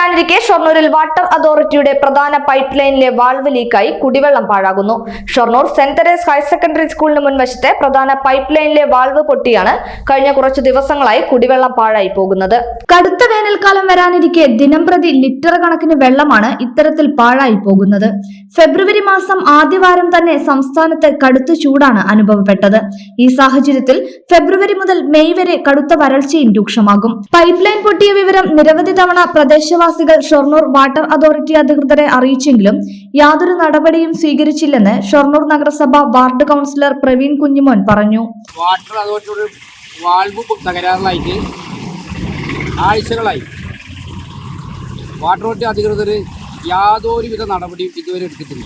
വരാനിരിക്കെ ഷൊർണൂരിൽ water അതോറിറ്റിയുടെ പ്രധാന pipe ലൈനിലെ വാൾവ് ലീക്കായി കുടിവെള്ളം പാഴാകുന്നു. Shoranur Saint Theresa's higher secondary സ്കൂളിന് മുൻവശത്തെ പ്രധാന പൈപ്പ് ലൈനിലെ വാൾവ് പൊട്ടിയാണ് കഴിഞ്ഞ കുറച്ചു ദിവസങ്ങളായി കുടിവെള്ളം പാഴായി പോകുന്നത്. കടുത്ത വേനൽക്കാലം വരാനിരിക്കെ ദിനംപ്രതി ലിറ്റർ കണക്കിന് വെള്ളമാണ് ഇത്തരത്തിൽ പാഴായി പോകുന്നത്. ഫെബ്രുവരി മാസം ആദ്യവാരം തന്നെ സംസ്ഥാനത്ത് കടുത്ത ചൂടാണ് അനുഭവപ്പെട്ടത്. ഈ സാഹചര്യത്തിൽ ഫെബ്രുവരി മുതൽ മെയ് വരെ കടുത്ത വരൾച്ചയും രൂക്ഷമാകും. പൈപ്പ് ലൈൻ പൊട്ടിയ വിവരം നിരവധി തവണ പ്രദേശവാസികൾ ഷൊർണൂർ വാട്ടർ അതോറിറ്റി അധികൃതരെ അറിയിച്ചെങ്കിലും യാതൊരു നടപടിയും സ്വീകരിച്ചില്ലെന്ന് ഷൊർണൂർ നഗരസഭ വാർഡ് കൗൺസിലർ പ്രവീൺ കുഞ്ഞുമോൻ പറഞ്ഞു. വാട്ടർ അതോറിറ്റിയുടെ വാൾവ് തകരാറിലായിട്ട് ആഴ്ചകളായി വാട്ടർ അതോറിറ്റി അധികൃതർ യാതൊരുവിധ നടപടിയും ഇതുവരെ എടുത്തിട്ടില്ല.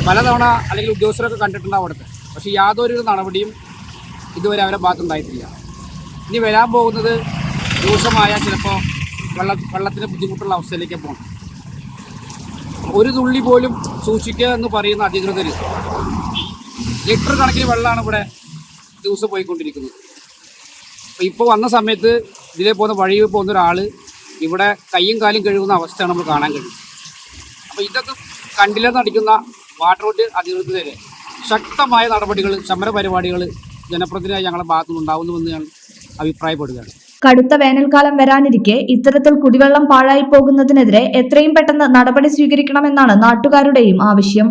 പലതവണ അല്ലെങ്കിൽ ഉദ്യോഗസ്ഥരൊക്കെ കണ്ടിട്ടുണ്ടാവും അവിടുത്തെ, പക്ഷേ യാതൊരു നടപടിയും ഇതുവരെ അവരുടെ ഭാഗത്തുണ്ടായിട്ടില്ല. ഇനി വരാൻ പോകുന്നത് രൂക്ഷമായ ചിലപ്പോൾ വെള്ളത്തിന് ബുദ്ധിമുട്ടുള്ള അവസ്ഥയിലേക്ക് പോകണം. ഒരു തുള്ളി പോലും സൂക്ഷിക്കുക എന്ന് പറയുന്ന അധികൃതർ ലിറ്റർ കണക്കിന് വെള്ളമാണ് ഇവിടെ ദിവസം പോയിക്കൊണ്ടിരിക്കുന്നത്. അപ്പോൾ ഇപ്പോൾ വന്ന സമയത്ത് ഇതിലേ പോകുന്ന വഴിയിൽ പോകുന്ന ഒരാൾ ഇവിടെ കയ്യും കാലും കഴുകുന്ന അവസ്ഥയാണ് നമ്മൾ കാണാൻ കഴിയും. അപ്പോൾ ഇതൊക്കെ കണ്ടില്ലെന്ന് അടിക്കുന്ന വാട്ടർ അതോറിറ്റി അധികൃതരെ ശക്തമായ നടപടികൾ, സമര പരിപാടികൾ ജനപ്രതിനിധിയായി ഞങ്ങളുടെ ഭാഗത്തുനിന്ന് ഉണ്ടാവുന്നുവെന്ന് ഞാൻ അഭിപ്രായപ്പെടുകയാണ്. കടുത്ത വേനൽക്കാലം വരാനിരിക്കെ ഇത്തരത്തിൽ കുടിവെള്ളം പാഴായി പോകുന്നതിനെതിരെ എത്രയും പെട്ടെന്ന് നടപടി സ്വീകരിക്കണമെന്നാണ് നാട്ടുകാരുടെയും ആവശ്യം.